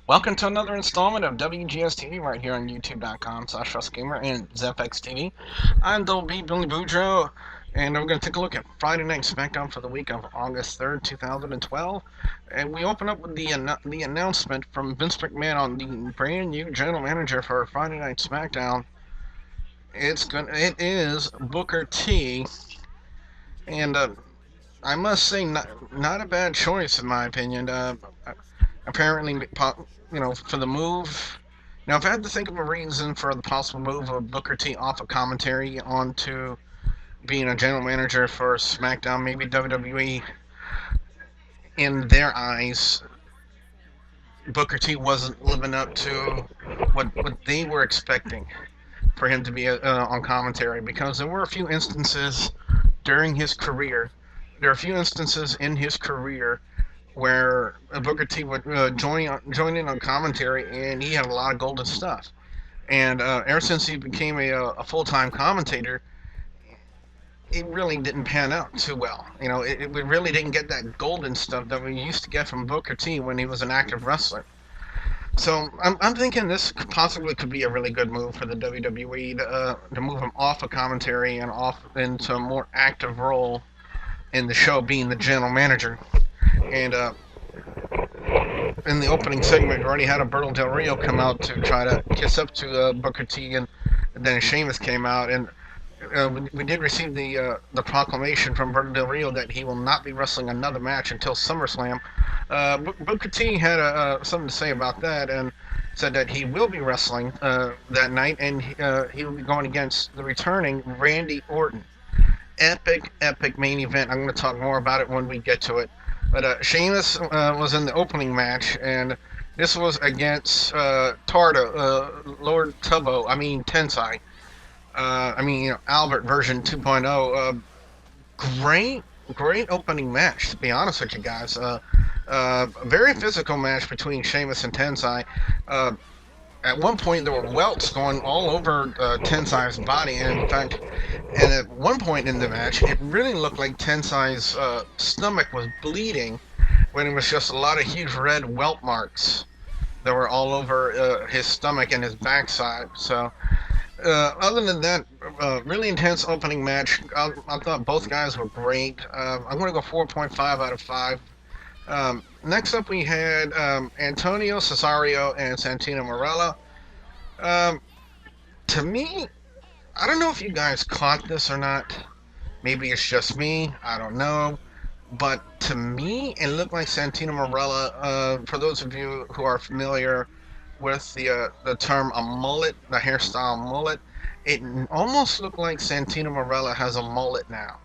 Welcome to another installment of WGS-TV right here on YouTube.com/RussGamer and ZFXTV. I'm Double B Billy Boudreaux, and we're going to take a look at Friday Night Smackdown for the week of August 3rd, 2012. And we open up with the announcement from Vince McMahon on the brand new general manager for Friday Night Smackdown. It is Booker T, and I must say, not a bad choice in my opinion. Apparently, for the move. Now, if I had to think of a reason for the possible move of Booker T off of commentary onto being a general manager for SmackDown, maybe WWE, in their eyes, Booker T wasn't living up to what they were expecting for him to be on commentary, because there were a few instances during his career. There are a few instances in his career where Booker T would join in on commentary, and he had a lot of golden stuff. And ever since he became a full-time commentator, it really didn't pan out too well. We really didn't get that golden stuff that we used to get from Booker T when he was an active wrestler. So I'm thinking this possibly could be a really good move for the WWE to move him off of commentary and off into a more active role in the show, being the general manager. And in the opening segment, we already had Alberto Del Rio come out to try to kiss up to Booker T, and then Sheamus came out, and we did receive the proclamation from Alberto Del Rio that he will not be wrestling another match until SummerSlam. Booker T had something to say about that, and said that he will be wrestling that night, and he will be going against the returning Randy Orton. Epic main event. I'm going to talk more about it when we get to it. But Sheamus was in the opening match, and this was against Lord Tensai. Albert version 2.0. Great opening match, to be honest with you guys. Very physical match between Sheamus and Tensai. At one point, there were welts going all over Tensai's body, and in fact, and at one point in the match, it really looked like Tensai's stomach was bleeding, when it was just a lot of huge red welt marks that were all over his stomach and his backside. So, other than that, really intense opening match. I thought both guys were great. I'm going to go 4.5 out of 5. Next up, we had Antonio Cesaro and Santino Marella. To me, I don't know if you guys caught this or not. Maybe it's just me. I don't know. But to me, it looked like Santino Marella. For those of you who are familiar with the term a mullet, the hairstyle mullet, it almost looked like Santino Marella has a mullet now.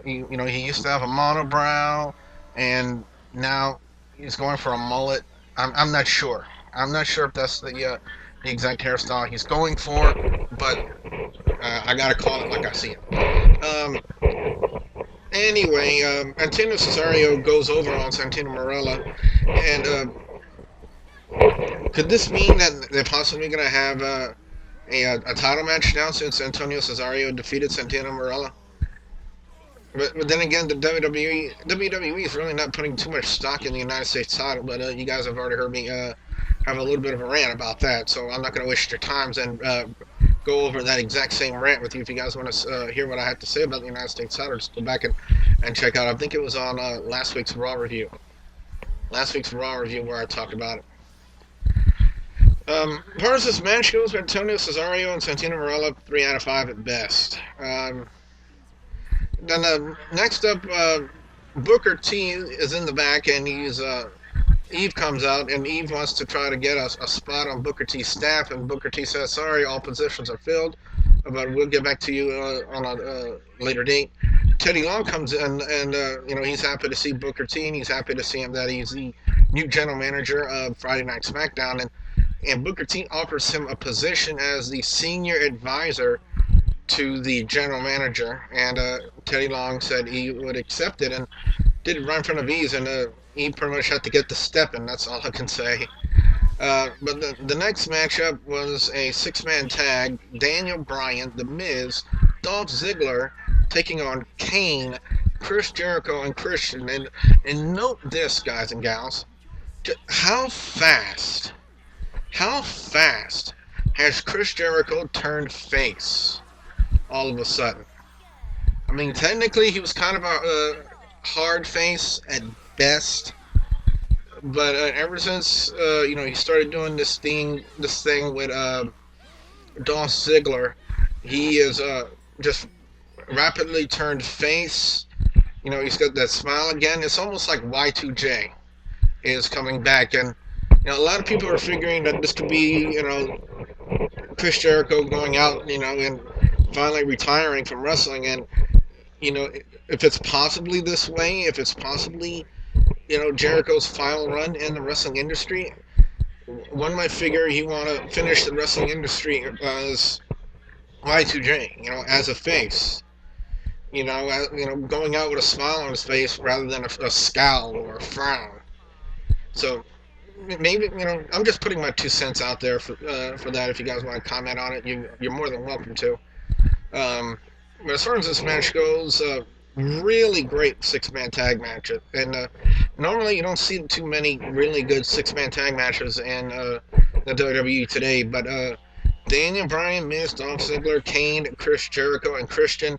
He used to have a monobrow, and now he's going for a mullet. I'm not sure. I'm not sure if that's the exact hairstyle he's going for, but I gotta call it like I see it. Anyway, Antonio Cesaro goes over on Santino Marella, and could this mean that they're possibly going to have a title match now, since Antonio Cesaro defeated Santino Marella? But then again, the WWE is really not putting too much stock in the United States title, but you guys have already heard me have a little bit of a rant about that, so I'm not going to waste your times and go over that exact same rant with you. If you guys want to hear what I have to say about the United States title, just go back and check out. I think it was on last week's Raw review. Last week's Raw review where I talked about it. As far as this match goes, Antonio Cesaro and Santino Marella, 3 out of 5 at best. Then next up, Booker T is in the back, and Eve comes out, and Eve wants to try to get a spot on Booker T's staff, and Booker T says, "Sorry, all positions are filled, but we'll get back to you on a later date." Teddy Long comes in, and he's happy to see Booker T, and he's happy to see him that he's the new general manager of Friday Night Smackdown, and Booker T offers him a position as the senior advisor to the general manager, and Teddy Long said he would accept it, and did it right in front of Ease, and he pretty much had to get the step in. That's all I can say. But the next matchup was a 6-man tag: Daniel Bryan, The Miz, Dolph Ziggler taking on Kane, Chris Jericho, and Christian. And note this, guys and gals: How fast has Chris Jericho turned face all of a sudden? I mean, technically he was kind of a hard face at best, but ever since he started doing this thing with Dolph Ziggler, he is just rapidly turned face. He's got that smile again. It's almost like Y2J is coming back, and a lot of people are figuring that this could be Chris Jericho going out, and finally retiring from wrestling, and you know if it's possibly this way, if it's possibly Jericho's final run in the wrestling industry. One might figure he want to finish the wrestling industry as Y2J, as a face, going out with a smile on his face rather than a scowl or a frown. So maybe I'm just putting my 2 cents out there for that. If you guys want to comment on it, you're more than welcome to. But as far as this match goes, really great 6-man tag match, and normally you don't see too many really good 6-man tag matches in the WWE today. But Daniel Bryan, Miz, Dolph Ziggler, Kane, Chris Jericho, and Christian.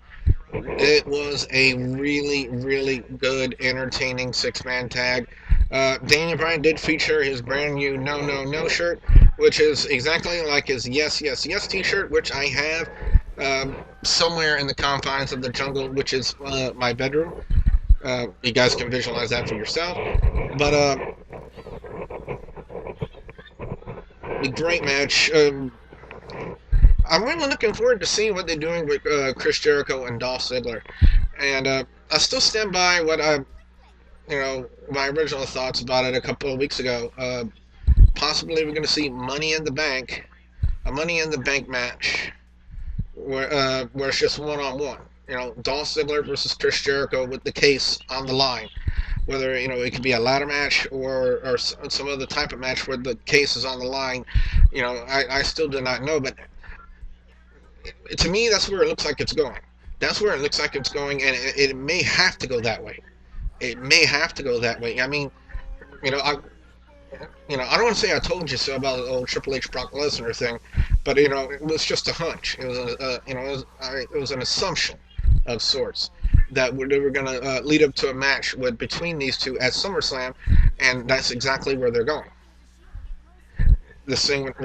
It was a really, really good, entertaining 6-man tag. Daniel Bryan did feature his brand new No No No shirt, which is exactly like his Yes Yes Yes t-shirt, which I have somewhere in the confines of the jungle, which is my bedroom. You guys can visualize that for yourself. But a great match. I'm really looking forward to seeing what they're doing with Chris Jericho and Dolph Ziggler. And I still stand by what my original thoughts about it a couple of weeks ago. Possibly we're going to see Money in the Bank, a Money in the Bank match where it's just one-on-one. Dolph Ziggler versus Chris Jericho with the case on the line. Whether it could be a ladder match or some other type of match where the case is on the line, I still do not know. But to me, that's where it looks like it's going. That's where it looks like it's going, and it may have to go that way. It may have to go that way. I mean, I don't want to say I told you so about the old Triple H Brock Lesnar thing, but it was just a hunch. It was it was an assumption of sorts that they were going to lead up to a match between these two at SummerSlam, and that's exactly where they're going. This thing with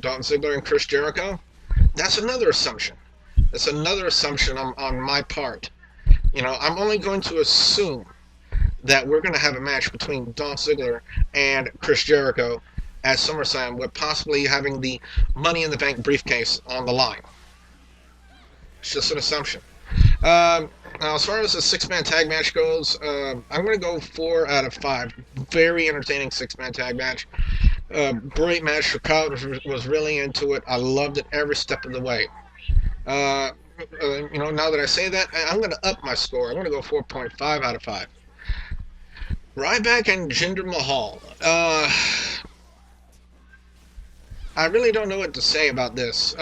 Dolph Ziggler and Chris Jericho, that's another assumption. That's another assumption on my part. I'm only going to assume that we're going to have a match between Dolph Ziggler and Chris Jericho at SummerSlam with possibly having the Money in the Bank briefcase on the line. It's just an assumption. Now, as far as the 6-man tag match goes, I'm going to go 4 out of 5. Very entertaining 6-man tag match. Great match. The crowd was really into it. I loved it every step of the way. Now that I say that, I'm going to up my score. I'm going to go 4.5 out of 5. Ryback and Jinder Mahal. I really don't know what to say about this.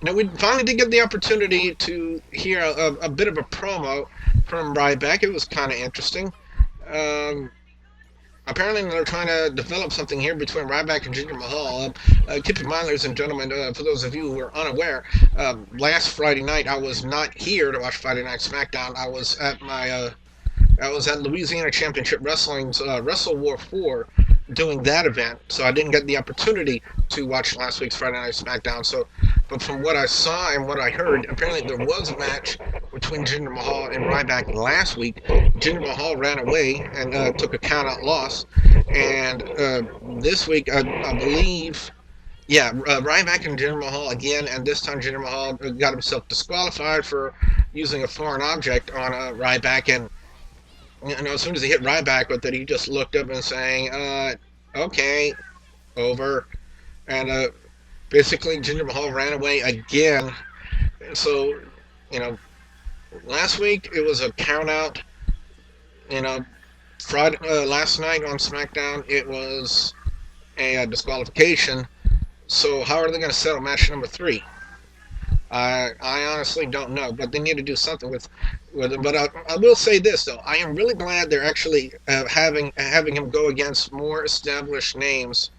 We finally did get the opportunity to hear a bit of a promo from Ryback. It was kind of interesting. Apparently they're trying to develop something here between Ryback and Jinder Mahal. Keep in mind, ladies and gentlemen, for those of you who are unaware, last Friday night I was not here to watch Friday Night Smackdown. I was at Louisiana Championship Wrestling's Wrestle War 4 doing that event, so I didn't get the opportunity to watch last week's Friday Night Smackdown. But from what I saw and what I heard, apparently there was a match between Jinder Mahal and Ryback last week. Jinder Mahal ran away and took a count-out loss, and this week I believe, Ryback and Jinder Mahal again, and this time Jinder Mahal got himself disqualified for using a foreign object on Ryback, and as soon as he hit Ryback with it, he just looked up and saying, okay, over. And basically, Jinder Mahal ran away again. So, last week it was a count out. Friday, last night on SmackDown, it was a disqualification. So how are they going to settle match number 3? I honestly don't know, but they need to do something with it. But I will say this though, I am really glad they're actually having him go against more established names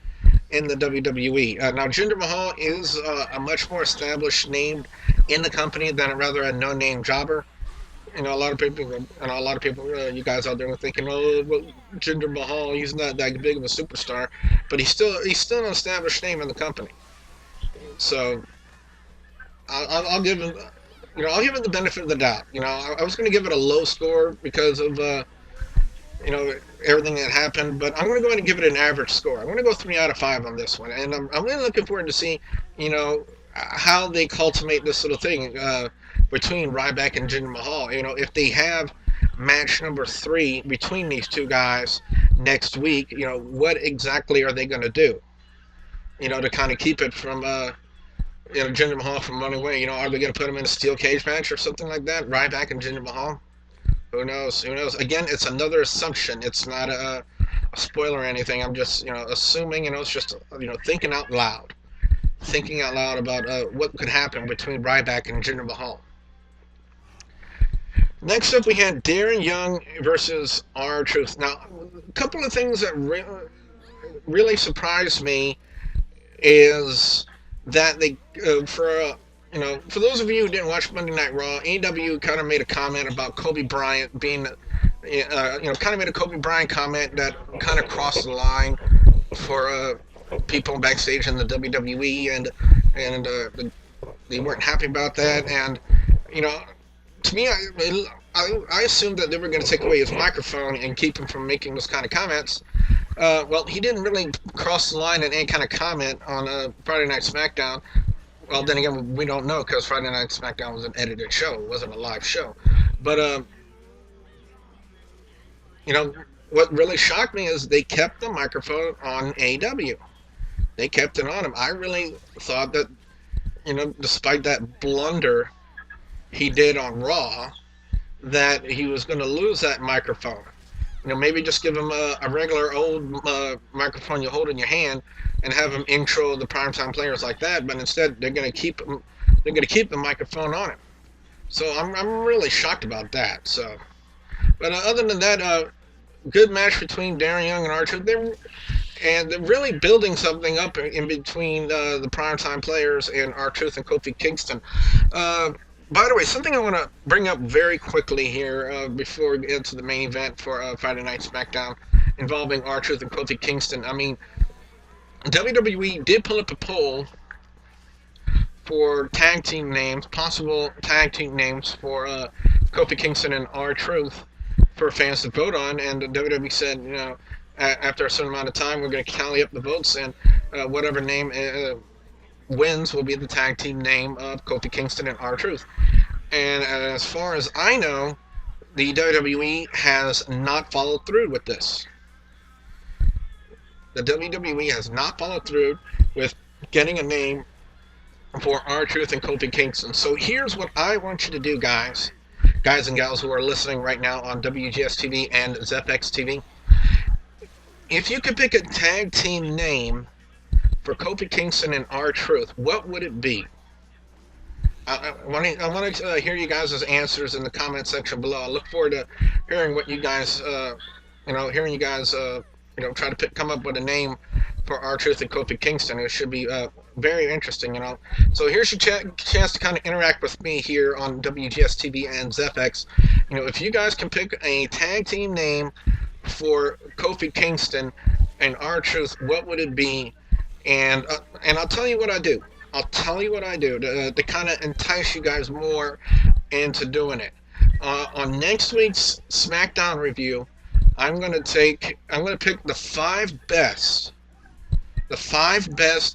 in the WWE. Now, Jinder Mahal is a much more established name in the company than rather a no-name jobber. You know, a lot of people, and a lot of people, you guys out there were thinking, oh, well, Jinder Mahal, he's not that big of a superstar, but he's still an established name in the company. So I'll give him, I'll give it the benefit of the doubt. I was going to give it a low score because of everything that happened, but I'm going to go ahead and give it an average score. I'm going to go 3 out of 5 on this one, and I'm really looking forward to see, how they cultivate this little thing between Ryback and Jinder Mahal. If they have match number 3 between these two guys next week, what exactly are they going to do? To kind of keep it from Jinder Mahal from running away. Are they going to put him in a steel cage match or something like that? Ryback and Jinder Mahal. Who knows? Who knows? Again, it's another assumption. It's not a spoiler or anything. I'm just, assuming. It's just, thinking out loud. Thinking out loud about what could happen between Ryback and Jinder Mahal. Next up, we had Darren Young versus R-Truth. Now, a couple of things that really surprised me is that they, for those of you who didn't watch Monday Night Raw, AEW kind of made a comment about Kobe Bryant being, kind of made a Kobe Bryant comment that kind of crossed the line for people backstage in the WWE, and they weren't happy about that. And to me, I assumed that they were going to take away his microphone and keep him from making those kind of comments. Well, he didn't really cross the line in any kind of comment on Friday Night Smackdown. Well, then again, we don't know because Friday Night Smackdown was an edited show. It wasn't a live show. But, what really shocked me is they kept the microphone on AEW. They kept it on him. I really thought that, despite that blunder he did on Raw, that he was going to lose that microphone. Maybe just give him a regular old microphone you hold in your hand and have him intro the primetime players like that. But instead, they're going to keep the microphone on him. So I'm really shocked about that. So, but other than that, good match between Darren Young and R-Truth. They're really building something up in between the primetime players and R-Truth and Kofi Kingston. By the way, something I want to bring up very quickly here before we get into the main event for Friday Night SmackDown involving R-Truth and Kofi Kingston. I mean, WWE did pull up a poll for tag team names, possible tag team names for Kofi Kingston and R-Truth for fans to vote on, and WWE said, after a certain amount of time, we're going to tally up the votes, and whatever name wins will be the tag team name of Kofi Kingston and R-Truth. And as far as I know, the WWE has not followed through with this. The WWE has not followed through with getting a name for R-Truth and Kofi Kingston. So here's what I want you to do, guys and gals who are listening right now on WGS-TV and ZepX-TV. If you could pick a tag team name for Kofi Kingston and R-Truth, what would it be? I want to hear you guys' answers in the comment section below. I look forward to hearing what you guys, try to come up with a name for R-Truth and Kofi Kingston. It should be very interesting, So here's your chance to kind of interact with me here on WGS-TV and ZepX. If you guys can pick a tag team name for Kofi Kingston and R-Truth, what would it be? And I'll tell you what I do. To kind of entice you guys more into doing it. On next week's SmackDown review, I'm gonna pick the five best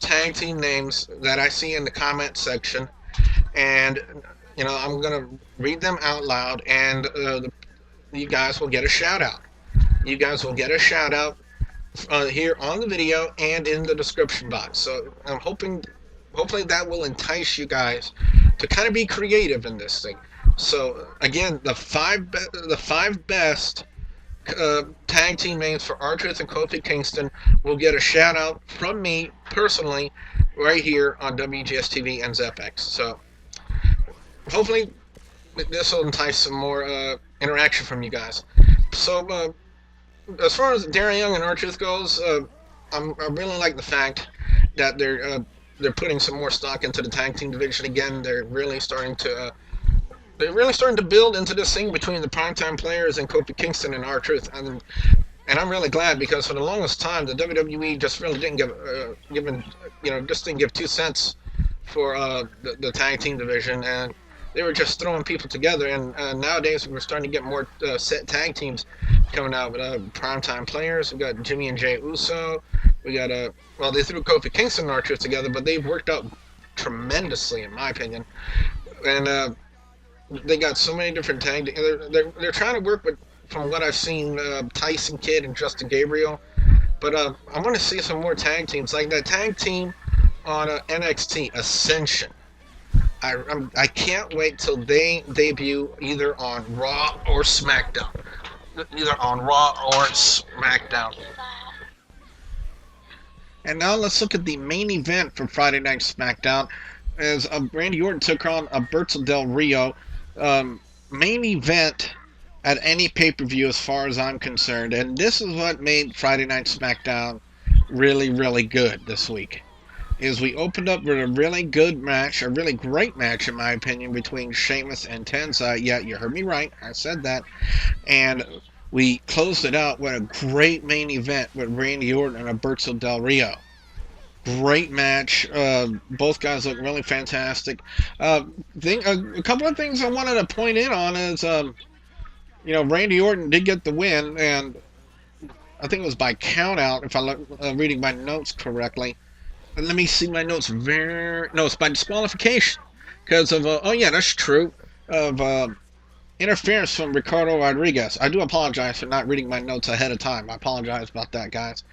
tag team names that I see in the comment section, and I'm gonna read them out loud, and you guys will get a shout out. You guys will get a shout out here on the video and in the description box. So I'm hopefully that will entice you guys to kind of be creative in this thing. So again, the five best tag team names for R-Truth and Kofi Kingston will get a shout out from me personally right here on WGS TV and ZepX. So hopefully this will entice some more interaction from you guys. So, as far as Darren Young and R-Truth goes, I really like the fact that they're putting some more stock into the tag team division again. They're really starting to build into this thing between the primetime players and Kofi Kingston and R-Truth, and I'm really glad because for the longest time the WWE just really didn't just didn't give 2 cents for the tag team division, and they were just throwing people together. And nowadays we're starting to get more set tag teams coming out with primetime players. We got Jimmy and Jay Uso. We got well, they threw Kofi Kingston and R-Truth together, but they've worked out tremendously in my opinion. And they got so many different tag. They're trying to work with, from what I've seen, Tyson Kidd and Justin Gabriel. But I want to see some more tag teams like that tag team on NXT Ascension. I can't wait till they debut either on Raw or SmackDown. Either on Raw or SmackDown. And now let's look at the main event for Friday Night Smackdown. As Randy Orton took on Alberto Del Rio. Main event at any pay-per-view as far as I'm concerned. And this is what made Friday Night Smackdown really, really good this week. Is we opened up with a really good match, a really great match in my opinion, between Sheamus and Tensai. Yeah, you heard me right, I said that. And we closed it out with a great main event with Randy Orton and Alberto Del Rio. Great match. Both guys look really fantastic. A couple of things I wanted to point in on is, Randy Orton did get the win, and I think it was by count out, if I'm reading my notes correctly. Let me see my notes. No, it's by disqualification. Because of, oh yeah, that's true, of interference from Ricardo Rodriguez. I do apologize for not reading my notes ahead of time. I apologize about that, guys.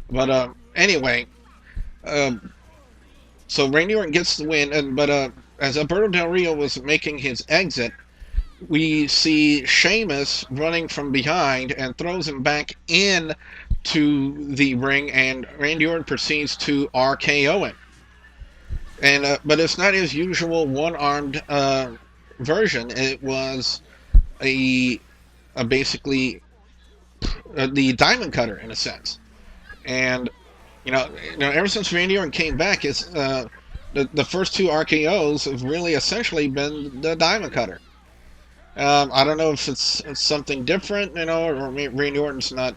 But anyway, so Randy Orton gets the win, but as Alberto Del Rio was making his exit, we see Sheamus running from behind and throws him back in to the ring, and Randy Orton proceeds to RKO him. And but it's not his usual one-armed version. It was basically the diamond cutter in a sense. And ever since Randy Orton came back, it's the first two RKO's have really essentially been the diamond cutter. I don't know if it's something different, or Randy Orton's not,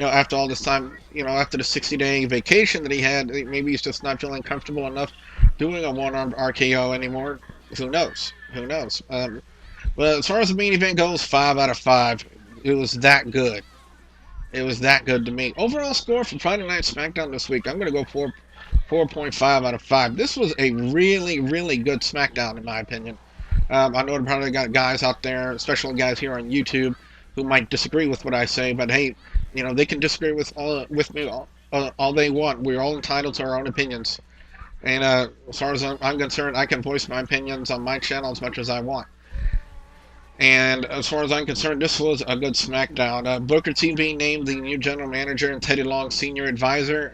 after all this time, after the 60-day vacation that he had, maybe he's just not feeling comfortable enough doing a one-armed RKO anymore. Who knows? Who knows? But as far as the main event goes, 5 out of 5. It was that good. It was that good to me. Overall score for Friday Night Smackdown this week, I'm going to go 4.5 out of 5. This was a really, really good Smackdown, in my opinion. I know I've probably got guys out there, especially guys here on YouTube, who might disagree with what I say, but hey, they can disagree with me all they want. We're all entitled to our own opinions. And as far as I'm concerned, I can voice my opinions on my channel as much as I want. And as far as I'm concerned, this was a good SmackDown. Booker T being named the new general manager and Teddy Long senior advisor,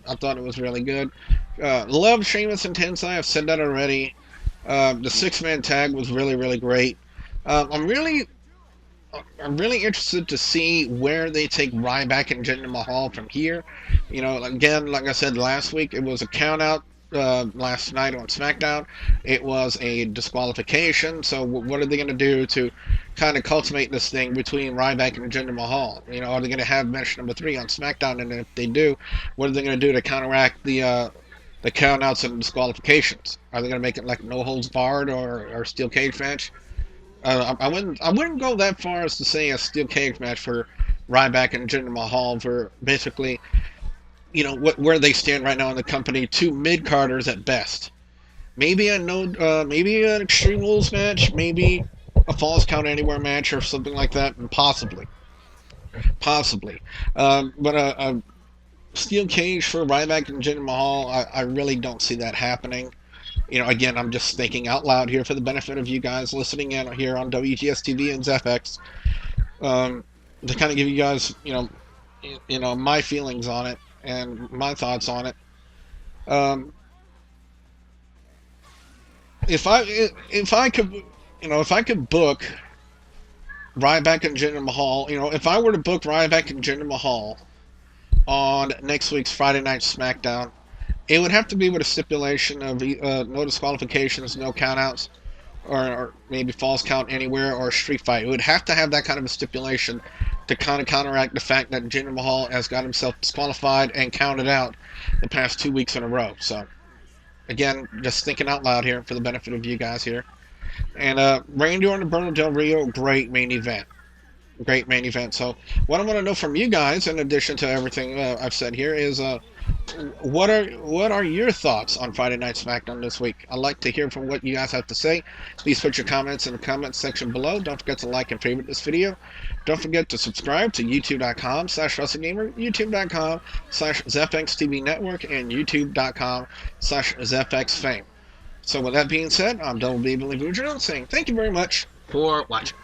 I thought it was really good. Love Sheamus and Tensai, I've said that already. The six-man tag was really, really great. I'm really interested to see where they take Ryback and Jinder Mahal from here. Again, like I said last week, it was a count-out last night on SmackDown. It was a disqualification. So what are they going to do to kind of cultivate this thing between Ryback and Jinder Mahal? Are they going to have match number 3 on SmackDown? And if they do, what are they going to do to counteract the countouts and disqualifications? Are they going to make it like no holds barred or steel cage match? I wouldn't go that far as to say a steel cage match for Ryback and Jinder Mahal for basically, where they stand right now in the company, 2 mid-carders at best. Maybe maybe an Extreme Rules match, maybe a Falls Count Anywhere match or something like that, and possibly. But a steel cage for Ryback and Jinder Mahal, I really don't see that happening. Again, I'm just thinking out loud here for the benefit of you guys listening in here on WGS-TV and ZFX, to kind of give you guys, my feelings on it and my thoughts on it. If I could if I could book Ryback and Jinder Mahal, if I were to book Ryback and Jinder Mahal on next week's Friday Night Smackdown, it would have to be with a stipulation of no disqualifications, no countouts, or maybe falls count anywhere, or a street fight. It would have to have that kind of a stipulation to kind of counteract the fact that Jinder Mahal has got himself disqualified and counted out the past 2 weeks in a row. So, again, just thinking out loud here for the benefit of you guys here. And Randy Orton and Bruno Del Rio, great main event. Great main event. So, what I want to know from you guys, in addition to everything I've said here, is what are your thoughts on Friday Night SmackDown this week? I'd like to hear from what you guys have to say. Please put your comments in the comments section below. Don't forget to like and favorite this video. Don't forget to subscribe to youtube.com/WrestleGamer, youtube.com/ZFXTV Network, and youtube.com/ZFXFame. So with that being said, I'm Double B Billy Boudreaux saying thank you very much for watching.